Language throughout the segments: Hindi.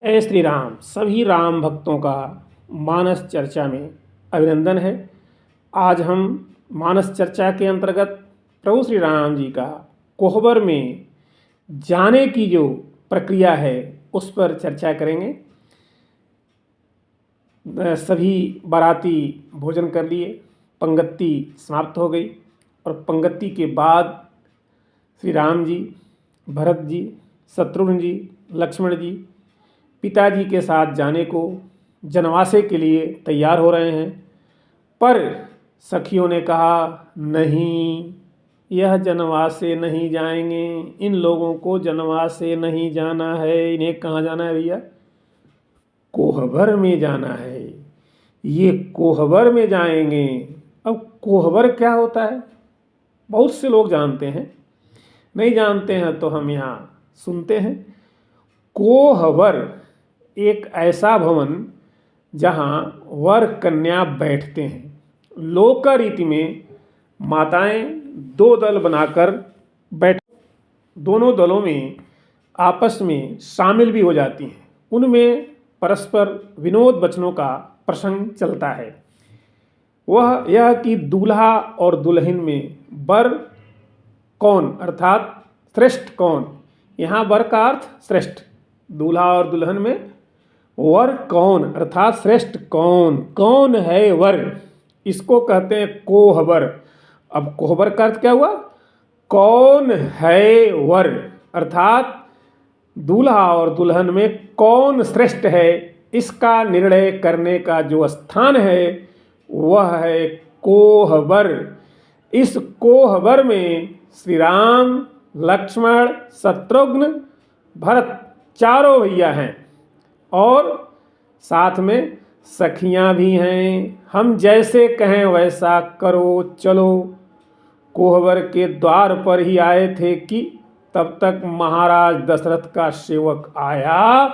जय श्री राम। सभी राम भक्तों का मानस चर्चा में अभिनंदन है। आज हम मानस चर्चा के अंतर्गत प्रभु श्री राम जी का कोहबर में जाने की जो प्रक्रिया है उस पर चर्चा करेंगे। सभी बाराती भोजन कर लिए, पंगति समाप्त हो गई और पंगति के बाद श्री राम जी, भरत जी, शत्रुघ्न जी, लक्ष्मण जी पिताजी के साथ जाने को जनवासे के लिए तैयार हो रहे हैं। पर सखियों ने कहा, नहीं, यह जनवासे नहीं जाएंगे, इन लोगों को जनवासे नहीं जाना है। इन्हें कहाँ जाना है भैया? कोहबर में जाना है। ये कोहबर में जाएंगे। अब कोहबर क्या होता है? बहुत से लोग जानते हैं, नहीं जानते हैं तो हम यहाँ सुनते हैं। कोहबर एक ऐसा भवन जहाँ वर कन्या बैठते हैं। लोक रीति में माताएं दो दल बनाकर बैठ, दोनों दलों में आपस में शामिल भी हो जाती हैं। उनमें परस्पर विनोद वचनों का प्रसंग चलता है। वह यह कि दूल्हा और दुल्हन में वर कौन अर्थात श्रेष्ठ कौन। यहाँ वर का अर्थ श्रेष्ठ, दूल्हा और दुल्हन में वर कौन अर्थात श्रेष्ठ कौन, कौन है वर, इसको कहते हैं कोहबर। अब कोहबर का अर्थ क्या हुआ? कौन है वर अर्थात दूल्हा और दुल्हन में कौन श्रेष्ठ है, इसका निर्णय करने का जो स्थान है वह है कोहबर। इस कोहबर में श्री राम, लक्ष्मण, शत्रुघ्न, भरत चारों भैया हैं और साथ में सखियां भी हैं। हम जैसे कहें वैसा करो, चलो। कोहबर के द्वार पर ही आए थे कि तब तक महाराज दशरथ का सेवक आया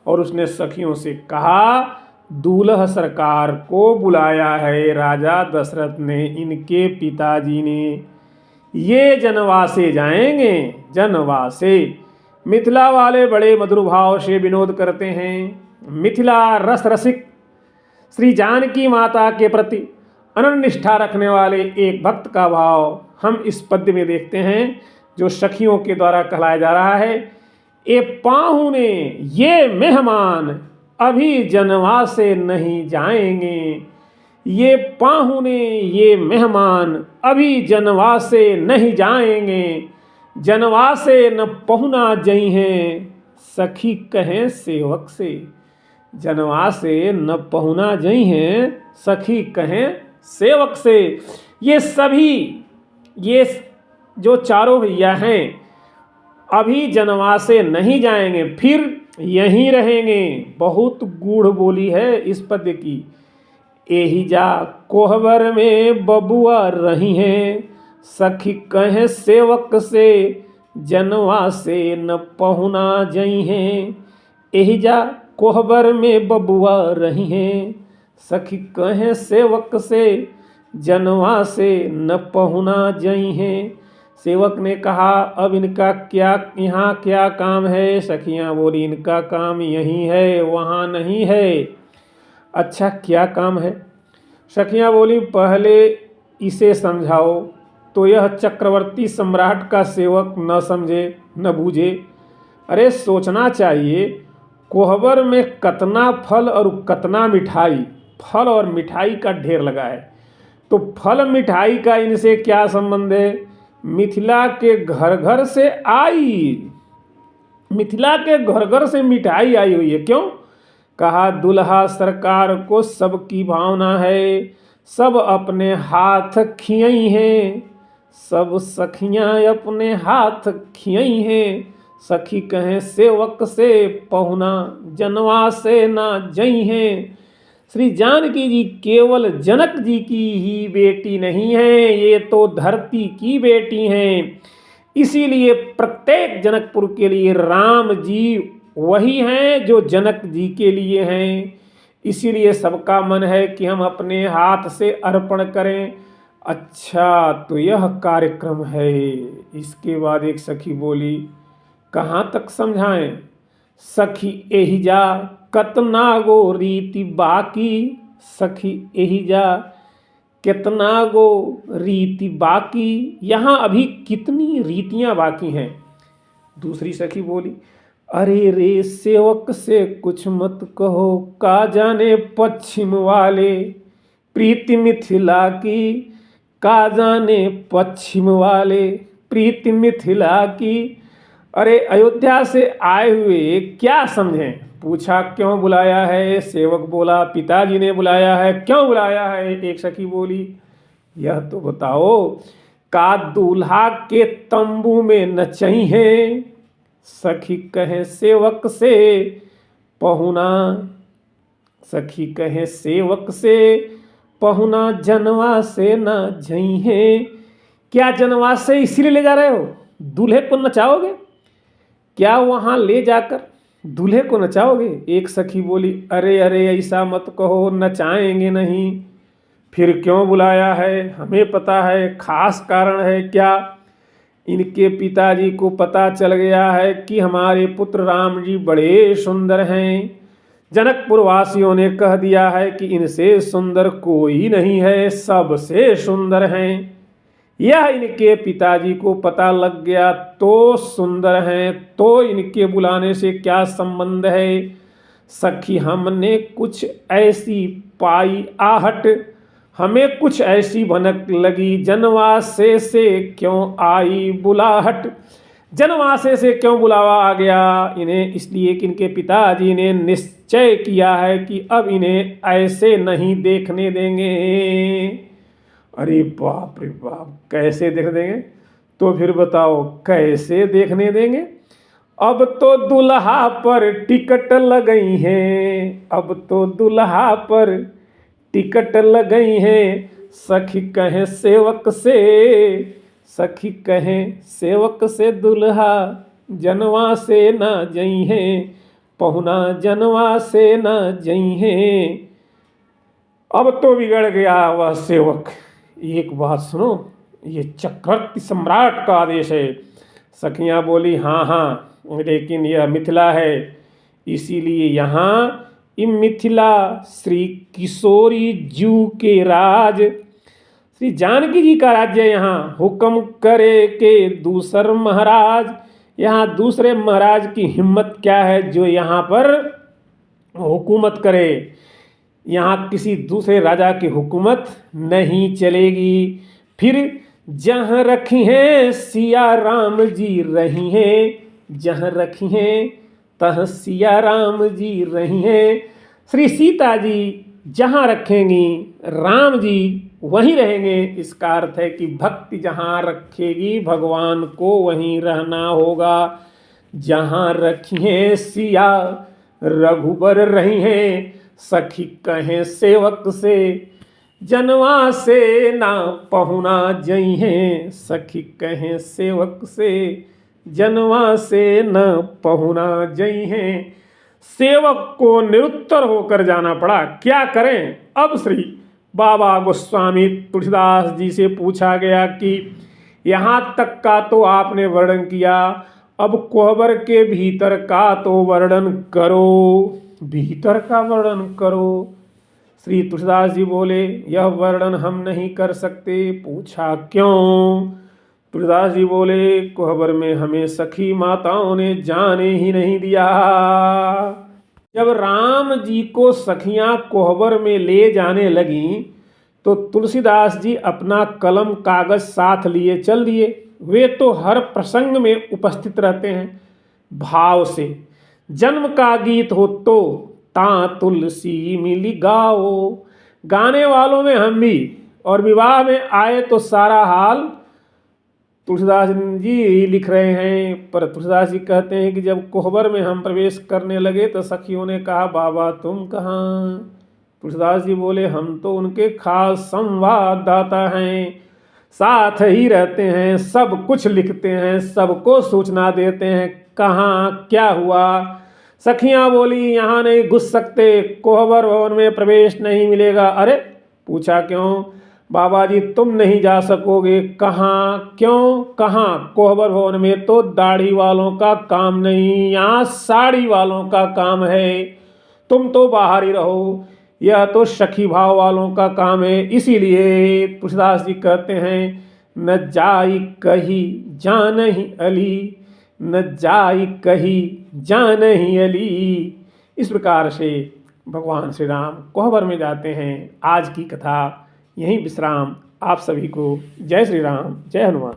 और उसने सखियों से कहा, दूल्हा सरकार को बुलाया है राजा दशरथ ने, इनके पिताजी ने। ये जनवासे जाएंगे, जनवासे। मिथिला वाले बड़े मधुर भाव से विनोद करते हैं। मिथिला रस रसिक श्री जानकी माता के प्रति अनन्य निष्ठा रखने वाले एक भक्त का भाव हम इस पद्य में देखते हैं, जो सखियों के द्वारा कहलाया जा रहा है। ए पाहुने ये मेहमान अभी जनवासे नहीं जाएंगे। ये पाहुने ये मेहमान अभी जनवासे नहीं जाएंगे। जनवासे न पहुना जई हैं, सखी कहें सेवक से। जनवासे न पहुना जई हैं, सखी कहें सेवक से। ये सभी, ये जो चारों भैया हैं अभी जनवासे नहीं जाएंगे, फिर यहीं रहेंगे। बहुत गूढ़ बोली है इस पद्य की। एही जा कोहबर में बबुआ रही हैं, सखी कहें सेवक से। जनवासे न पहुना जई हैं। एही जा कोहबर में बबुआ रही हैं, सखी कहें सेवक से। जनवासे न पहुना जई हैं। सेवक ने कहा, अब इनका क्या, यहाँ क्या काम है? सखियाँ बोली, इनका काम यही है, वहाँ नहीं है। अच्छा, क्या काम है? सखियाँ बोली, पहले इसे समझाओ तो यह चक्रवर्ती सम्राट का सेवक न समझे न बूझे। अरे सोचना चाहिए, कोहबर में कतना फल और कतना मिठाई, फल और मिठाई का ढेर लगा है, तो फल मिठाई का इनसे क्या संबंध है? मिथिला के घर घर से आई, मिथिला के घर घर से मिठाई आई हुई है। क्यों? कहा, दुल्हा सरकार को सबकी भावना है, सब अपने हाथ खियई हैं, सब सखियां अपने हाथ खियई हैं। सखी कहें सेवक से, पहुना जनवासे ना जई हैं। श्री जानकी जी केवल जनक जी की ही बेटी नहीं है, ये तो धरती की बेटी हैं। इसीलिए प्रत्येक जनकपुर के लिए राम जी वही हैं जो जनक जी के लिए हैं। इसीलिए सबका मन है कि हम अपने हाथ से अर्पण करें। अच्छा, तो यह कार्यक्रम है। इसके बाद एक सखी बोली, कहाँ तक समझाएं? सखी एहिजा कतना गो रीति बाकी, सखी एहिजा कितना गो रीति बाकी, यहाँ अभी कितनी रीतियाँ बाकी हैं। दूसरी सखी बोली, अरे रे सेवक से कुछ मत कहो, का जाने पश्चिम वाले प्रीति मिथिला की, का जाने पश्चिम वाले प्रीति मिथिला की। अरे अयोध्या से आए हुए क्या समझें। पूछा क्यों बुलाया है। सेवक बोला पिताजी ने बुलाया है। क्यों बुलाया है। एक सखी बोली, यह तो बताओ, का दूल्हा के तंबू में नचई है। सखी कहे सेवक से पहुना, सखी कहे सेवक से पहुना जनवा से न जई है। क्या जनवा से इसीलिए ले जा रहे हो, दूल्हे को नचाओगे, क्या वहाँ ले जाकर दूल्हे को नचाओगे। एक सखी बोली, अरे अरे ऐसा मत कहो, नचाएंगे नहीं। फिर क्यों बुलाया है, हमें पता है, खास कारण है क्या। इनके पिताजी को पता चल गया है कि हमारे पुत्र राम जी बड़े सुंदर हैं। जनकपुर वासियों ने कह दिया है कि इनसे सुंदर कोई नहीं है, सबसे सुंदर हैं। यह इनके पिताजी को पता लग गया तो सुंदर हैं, तो इनके बुलाने से क्या संबंध है। सखी हमने कुछ ऐसी पाई आहट, हमें कुछ ऐसी भनक लगी, जनवासे से क्यों आई बुलाहट। जनवासे से क्यों बुलावा आ गया इन्हें, इसलिए कि इनके पिताजी ने निश्चय किया है कि अब इन्हें ऐसे नहीं देखने देंगे। अरे बाप रे बाप, कैसे देख देंगे। तो फिर बताओ कैसे देखने देंगे। अब तो दुल्हा पर टिकट लगई है, अब तो दुल्हा पर टिकट लगई है। सखी कहे सेवक से, सखी कहे सेवक से दुल्हा जनवा से न जई है, पहुना जनवा से न जई है। अब तो बिगड़ गया वह सेवक। एक बात सुनो, ये चक्रवर्ती सम्राट का आदेश है। सखियाँ बोली हाँ हाँ, लेकिन यह मिथिला है, इसीलिए यहाँ मिथिला श्री किशोरी जू के राज, श्री जानकी जी का राज्य। यहाँ हुक्म करे के दूसर महाराज, यहाँ दूसरे महाराज की हिम्मत क्या है जो यहाँ पर हुकूमत करे। यहाँ किसी दूसरे राजा की हुकूमत नहीं चलेगी। फिर जहाँ रखी हैं सिया राम जी रही हैं, जहाँ रखी हैं तह सिया राम जी रही हैं। श्री सीता जी जहाँ रखेंगी राम जी वहीं रहेंगे। इसका अर्थ है कि भक्ति जहाँ रखेगी भगवान को वहीं रहना होगा। जहाँ रखी हैं सिया रघुबर रही हैं। सखी कहें सेवक से जनवा से ना पहुना जई हैं, सखी कहें सेवक से जनवा से न पहुना जई हैं। सेवक को निरुत्तर होकर जाना पड़ा। क्या करें। अब श्री बाबा गोस्वामी तुलसीदास जी से पूछा गया कि यहाँ तक का तो आपने वर्णन किया, अब कोहबर के भीतर का तो वर्णन करो, भीतर का वर्णन करो। श्री तुलसीदास जी बोले यह वर्णन हम नहीं कर सकते। पूछा क्यों। तुलसीदास जी बोले कोहबर में हमें सखी माताओं ने जाने ही नहीं दिया। जब राम जी को सखियां कोहबर में ले जाने लगीं तो तुलसीदास जी अपना कलम कागज साथ लिए चल दिए। वे तो हर प्रसंग में उपस्थित रहते हैं भाव से। जन्म का गीत हो तो ता तुलसी मिली गाओ, गाने वालों में हम भी। और विवाह में आए तो सारा हाल तुलसीदास जी लिख रहे हैं। पर तुलसीदास जी कहते हैं कि जब कोहबर में हम प्रवेश करने लगे तो सखियों ने कहा बाबा तुम कहाँ। तुलसीदास जी बोले हम तो उनके खास संवाददाता हैं, साथ ही रहते हैं, सब कुछ लिखते हैं, सबको सूचना देते हैं कहाँ क्या हुआ। सखियाँ बोली यहाँ नहीं घुस सकते, कोहबर भवन में प्रवेश नहीं मिलेगा। अरे पूछा क्यों। बाबा जी तुम नहीं जा सकोगे। कहाँ? क्यों? कहाँ? कोहबर भवन में तो दाढ़ी वालों का काम नहीं, यहाँ साड़ी वालों का काम है। तुम तो बाहर ही रहो, यह तो सखी भाव वालों का काम है। इसीलिए तुलसीदास जी कहते हैं, न जाई कही जानहि अली, न जाई कही जानहि अली। इस प्रकार से भगवान श्री राम कोहबर में जाते हैं। आज की कथा यहीं विश्राम। आप सभी को जय श्री राम, जय हनुमान।